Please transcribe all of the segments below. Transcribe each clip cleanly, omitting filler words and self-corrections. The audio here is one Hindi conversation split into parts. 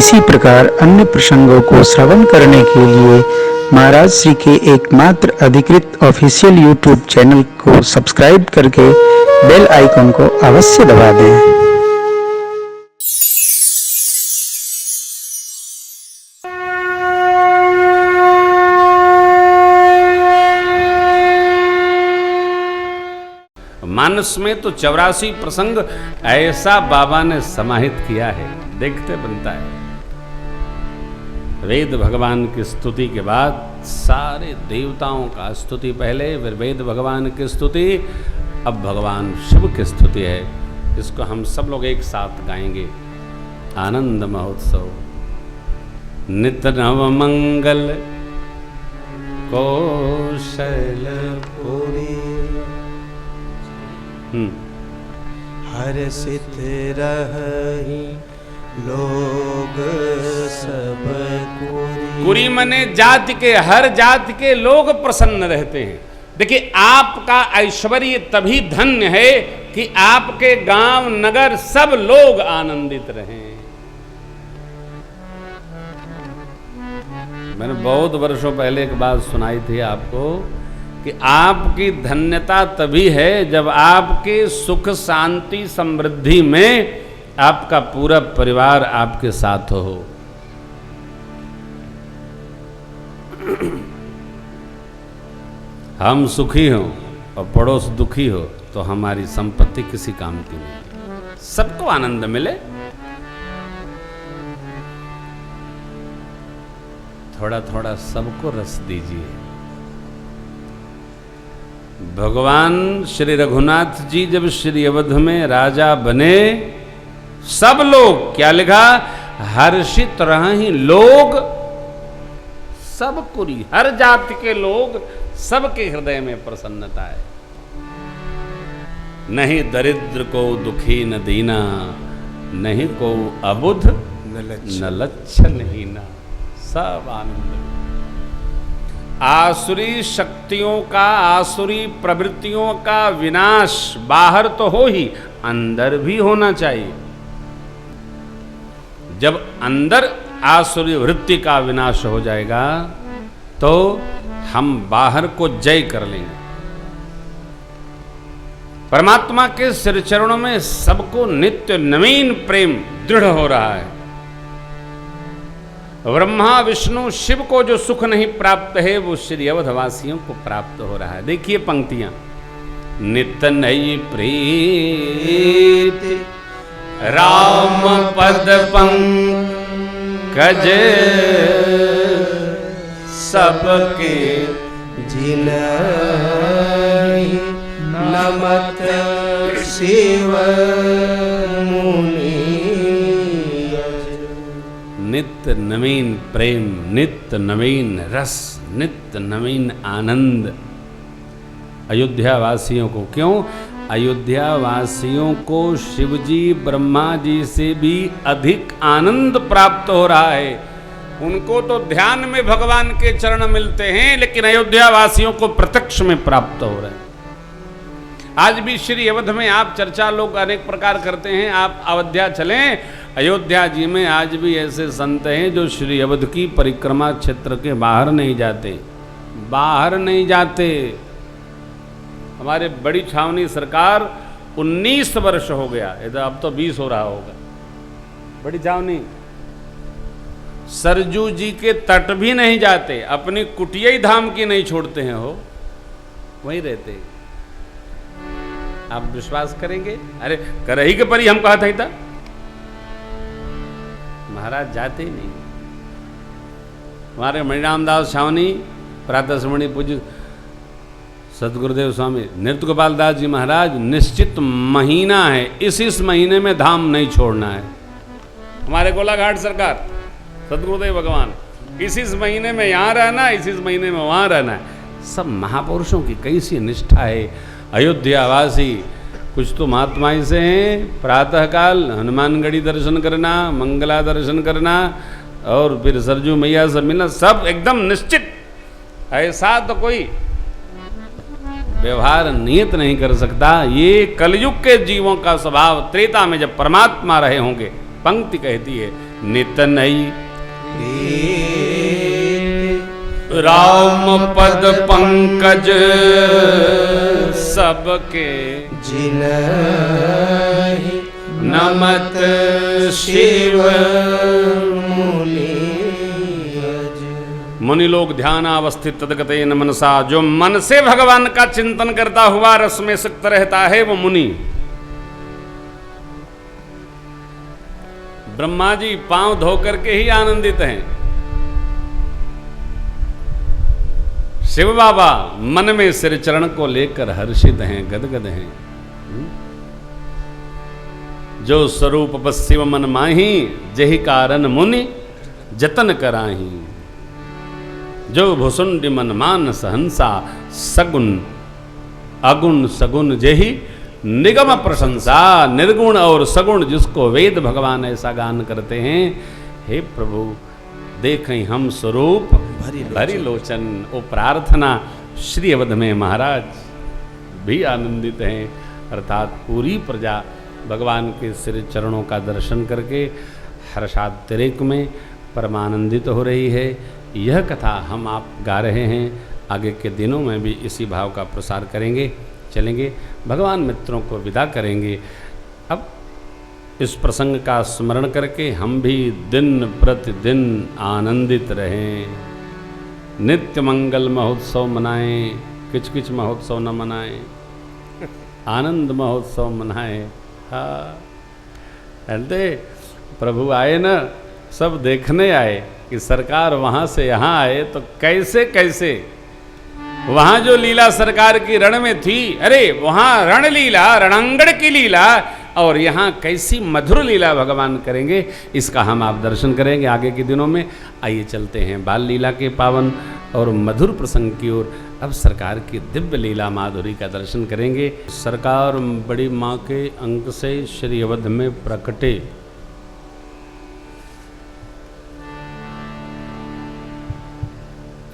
इसी प्रकार अन्य प्रसंगों को श्रवण करने के लिए महाराज श्री के एकमात्र अधिकृत ऑफिशियल यूट्यूब चैनल को सब्सक्राइब करके बेल आइकन को अवश्य दबा दें। मानस में तो 84 प्रसंग ऐसा बाबा ने समाहित किया है, देखते बनता है। वेद भगवान की स्तुति के बाद सारे देवताओं का स्तुति पहले, फिर वेद भगवान की स्तुति, अब भगवान शिव की स्तुति है। इसको हम सब लोग एक साथ गाएंगे। आनंद महोत्सव। नित्य नव मंगल कौशलपुरी, हर्षित रहि लोग सब कुरी। कुरी मने जाति के, हर जाति के लोग प्रसन्न रहते हैं। देखिए, आपका ऐश्वर्य तभी धन्य है कि आपके गांव नगर सब लोग आनंदित रहें। मैंने बहुत वर्षों पहले एक बात सुनाई थी आपको कि आपकी धन्यता तभी है जब आपके सुख शांति समृद्धि में आपका पूरा परिवार आपके साथ हो। हम सुखी हों और पड़ोस दुखी हो तो हमारी संपत्ति किसी काम की नहीं। सबको आनंद मिले। थोड़ा थोड़ा सबको रस दीजिए। भगवान श्री रघुनाथ जी जब श्री अवध में राजा बने, सब लोग, क्या लिखा, हर्षित रहि लोग सब कुरी। हर जाति के लोग, सबके हृदय में प्रसन्नता है। नहीं दरिद्र को दुखी न दीना, नहीं को अबुध न लच्छन हीना। सब आनंद। आसुरी शक्तियों का, आसुरी प्रवृत्तियों का विनाश बाहर तो हो ही, अंदर भी होना चाहिए। जब अंदर आसुरी वृत्ति का विनाश हो जाएगा तो हम बाहर को जय कर लेंगे। परमात्मा के श्री चरणों में सबको नित्य नवीन प्रेम दृढ़ हो रहा है। ब्रह्मा विष्णु शिव को जो सुख नहीं प्राप्त है वो श्री अवधवासियों को प्राप्त हो रहा है। देखिए पंक्तियां। नित्य नई प्रीति राम पद पंकज, सबके जिनहि नमत शिव मुनि। नित्य नवीन प्रेम, नित्य नवीन रस, नित्य नवीन आनंद अयोध्या वासियों को। क्यों? अयोध्या वासियों को शिवजी ब्रह्मा जी से भी अधिक आनंद प्राप्त हो रहा है। उनको तो ध्यान में भगवान के चरण मिलते हैं, लेकिन अयोध्या वासियों को प्रत्यक्ष में प्राप्त हो रहे हैं। आज भी श्री अवध में आप चर्चा लोग अनेक प्रकार करते हैं। आप अयोध्या चलें, अयोध्या जी में आज भी ऐसे संत हैं जो श्री अवध की परिक्रमा क्षेत्र के बाहर नहीं जाते, बाहर नहीं जाते। हमारे बड़ी छावनी सरकार 19 वर्ष हो गया, अब तो 20 हो रहा होगा। बड़ी छावनी सरजू जी के तट भी नहीं जाते, अपनी कुटिया धाम की नहीं छोड़ते हैं, हो वहीं रहते। आप विश्वास करेंगे? अरे करही के परी हम कहा था, महाराज जाते ही नहीं। हमारे मणिराम दास छावनी प्रातः श्रमणी पूज्य सदगुरुदेव स्वामी नृत्य गोपाल दास जी महाराज, निश्चित महीना है, इस महीने में धाम नहीं छोड़ना है। हमारे गोलाघाट सरकार सदगुरुदेव भगवान, इस महीने में यहाँ रहना, इस महीने में वहाँ रहना है। सब महापुरुषों की कैसी निष्ठा है। अयोध्यावासी कुछ तो महात्मा से हैं, प्रातःकाल हनुमानगढ़ी दर्शन करना, मंगला दर्शन करना और फिर सरजू मैया से मिलना, सब एकदम निश्चित। ऐसा तो कोई व्यवहार नियत नहीं कर सकता। ये कलयुग के जीवों का स्वभाव। त्रेता में जब परमात्मा रहे होंगे, पंक्ति कहती है नित नई प्रीत राम पद पंकज सबके जिनहि नमत शिव मुनि अज। मुनि लोग ध्यान अवस्थित तदगते न मनसा, जो मन से भगवान का चिंतन करता हुआ रस में सिक्त रहता है वो मुनि। ब्रह्मा जी पांव धो करके ही आनंदित हैं। शिव बाबा मन में सिर चरण को लेकर हर्षित हैं, गदगद हैं। जो स्वरूप बस शिव मन माही, जहि कारण मुनि जतन कराही। जो भुसुंड मन मान सहंसा, सगुन अगुण सगुन जेहि निगम प्रशंसा। निर्गुण और सगुण जिसको वेद भगवान ऐसा गान करते हैं। हे प्रभु देखें हम स्वरूप भरी लोचन। ओ प्रार्थना श्री अवध में महाराज भी आनंदित हैं, अर्थात पूरी प्रजा भगवान के सिर चरणों का दर्शन करके हर्षातिरेक में परमानंदित हो रही है। यह कथा हम आप गा रहे हैं, आगे के दिनों में भी इसी भाव का प्रसार करेंगे, चलेंगे, भगवान मित्रों को विदा करेंगे। अब इस प्रसंग का स्मरण करके हम भी दिन प्रतिदिन आनंदित रहें, नित्य मंगल महोत्सव मनाएं, किच किच महोत्सव न मनाएं, आनंद महोत्सव मनाएं। हाँ, कहते प्रभु आए ना, सब देखने आए कि सरकार वहाँ से यहाँ आए तो कैसे कैसे वहाँ जो लीला सरकार की रण में थी, अरे वहाँ रण लीला, रणांगण की लीला, और यहाँ कैसी मधुर लीला भगवान करेंगे, इसका हम आप दर्शन करेंगे आगे के दिनों में। आइए चलते हैं बाल लीला के पावन और मधुर प्रसंग की ओर। अब सरकार की दिव्य लीला माधुरी का दर्शन करेंगे। सरकार बड़ी माँ के अंक से श्री अवध में प्रकटे।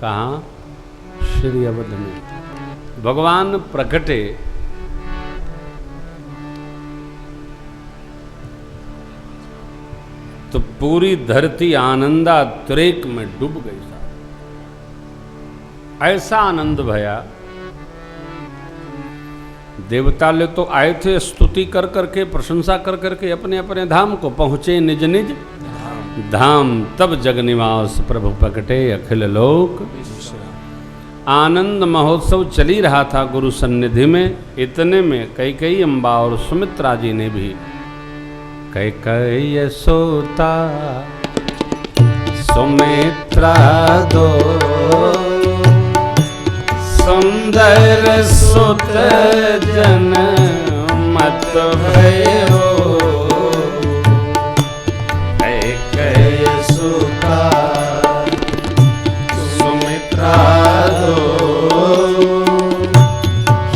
कहाँ? श्री अवध में भगवान प्रकटे। तो पूरी धरती आनंदातिरेक में डूब गई। ऐसा आनंद भया, देवता लोग तो आए थे स्तुति कर करके, प्रशंसा कर करके अपने अपने धाम को पहुंचे, निज निज धाम। तब जग निवास प्रभु प्रकटे अखिल लोक। आनंद महोत्सव चली रहा था गुरु सन्निधि में। इतने में कैकेयी अम्बा और सुमित्रा जी ने भी, कैकेयी यशोदा सुमित्रा दो सुंदर सुत जन मत भयो। कैकेयी सुता सुमित्रा दो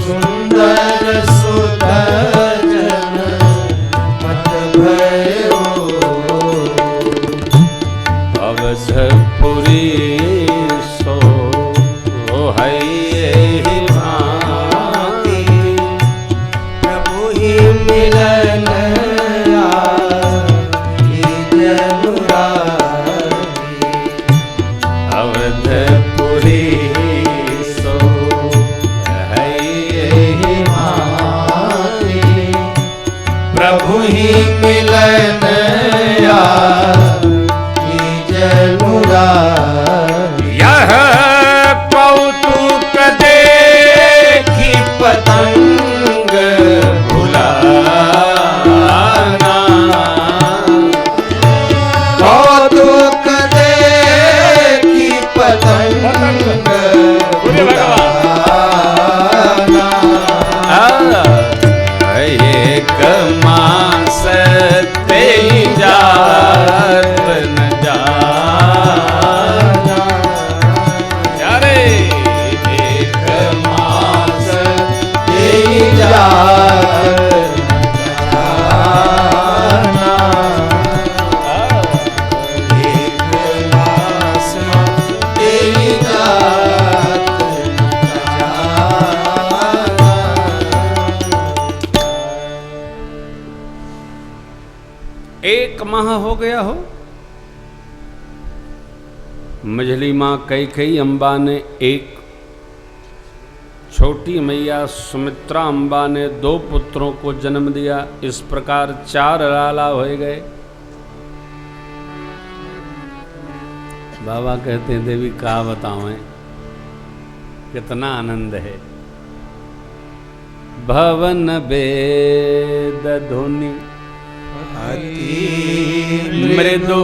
सुंदर सुत जन मत भयो। अवधपुरी सो है मिलन अवधपुरी सो है प्रभु ही मिलन यह कौतुक देखी पतंग कौतुक देखी पतंग एक मास तेजात न जा रे। एक मास तेजात एक माह हो गया हो मझली माँ कैकेयी अम्बा ने एक, छोटी मैया सुमित्रा अम्बा ने 2 पुत्रों को जन्म दिया। इस प्रकार 4 लाला हो गए। बाबा कहते हैं देवी का बतावें, कितना आनंद है। भवन वेद ध्वनि अति मृदु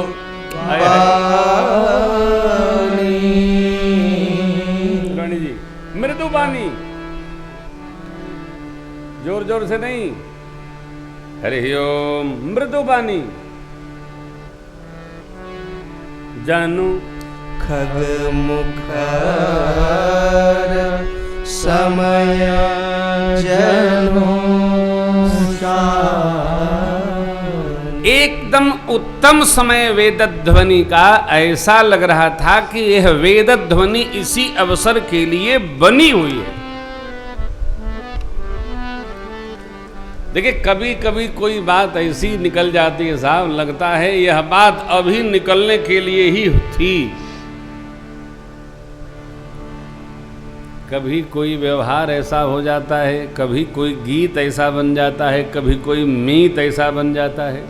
रानी जी, मृदु बानी, जोर जोर से नहीं। हरि ओम। मृदु बानी जानू खग मुखर समय जनो एकदम उत्तम समय वेद ध्वनि का ऐसा लग रहा था कि यह वेद ध्वनि इसी अवसर के लिए बनी हुई है। देखिए कभी कभी कोई बात ऐसी निकल जाती है साहब, लगता है यह बात अभी निकलने के लिए ही थी। कभी कोई व्यवहार ऐसा हो जाता है, कभी कोई गीत ऐसा बन जाता है, कभी कोई मीत ऐसा बन जाता है।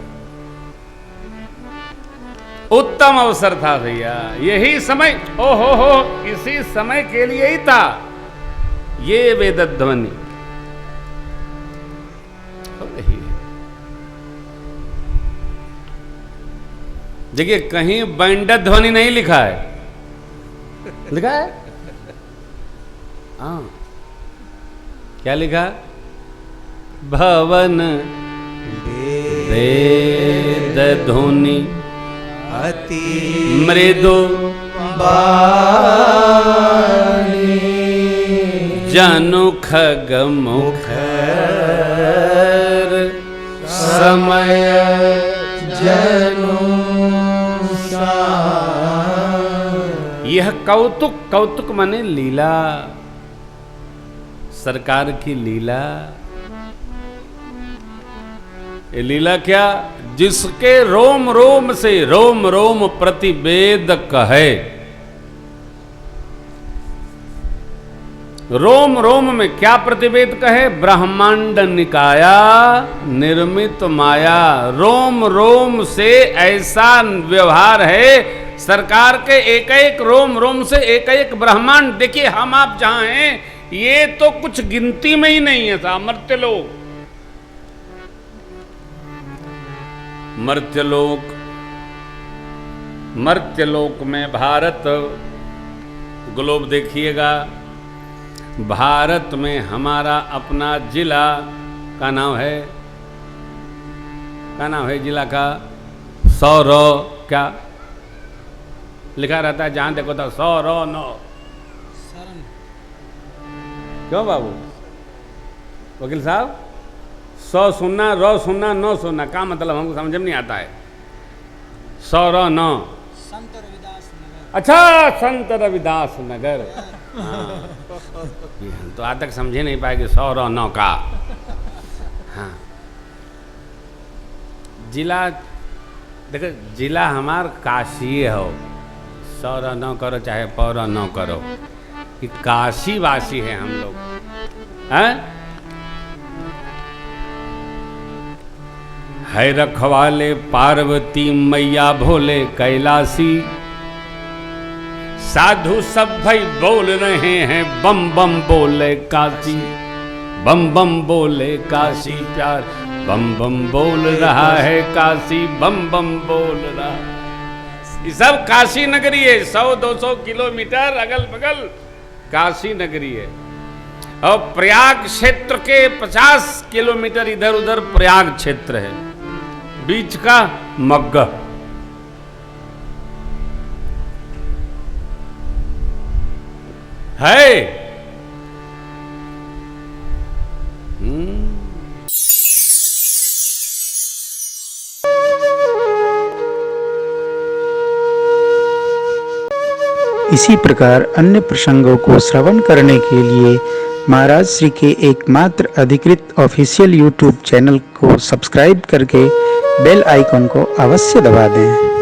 उत्तम अवसर था भैया, यही समय, ओ हो, इसी समय के लिए ही था ये वेद ध्वनि हो रही है। देखिए कहीं बैंड ध्वनि नहीं लिखा है, लिखा है हाँ, क्या लिखा? भवन वेद ध्वनि अति मृदु बानी जनु खग मुखर समय जनो यह कौतुक माने लीला, सरकार की लीला। ये लीला क्या? जिसके रोम रोम से रोम रोम प्रतिवेद कहे। रोम रोम में क्या प्रतिवेद कहे? ब्रह्मांड निकाया निर्मित माया। रोम रोम से ऐसा व्यवहार है सरकार के, एक एक रोम रोम से एक एक ब्रह्मांड। देखिए हम आप जहां हैं ये तो कुछ गिनती में ही नहीं है साहब। मर्त्यलोक में भारत ग्लोब देखिएगा। भारत में हमारा अपना जिला का नाम है, क्या नाम है जिला का? सौरो क्या लिखा रहता है जहां देखो तो? सौरो नो। क्यों बाबू वकील साहब? 100 सुनना, रो सुनना, 9 सुनना, का मतलब हमको समझ में नहीं आता है। 100 रो 9। संत रविदास नगर। अच्छा, संत रविदास नगर। हाँ। तो आज तक समझे नहीं पाएंगे 100 रो 9 का। हाँ जिला देखो, जिला हमार काशी हो। 100 रो 9 करो चाहे 100 रो 9 करो, कि काशी वासी है हम लोग हैं। है रखवाले पार्वती मैया भोले कैलाशी। साधु सब भाई बोल रहे हैं बम बम बोले काशी, बम बम बोले काशी प्यार, बम बम बोल रहा है काशी, बम बम बोल रहा। ये सब काशी नगरी है। 100-200 किलोमीटर अगल बगल काशी नगरी है। और प्रयाग क्षेत्र के 50 किलोमीटर इधर उधर प्रयाग क्षेत्र है, बीच का मग्गा। है इसी प्रकार अन्य प्रसंगों को श्रवण करने के लिए महाराज श्री के एकमात्र अधिकृत ऑफिशियल यूट्यूब चैनल को सब्सक्राइब करके बेल आइकन को अवश्य दबा दें।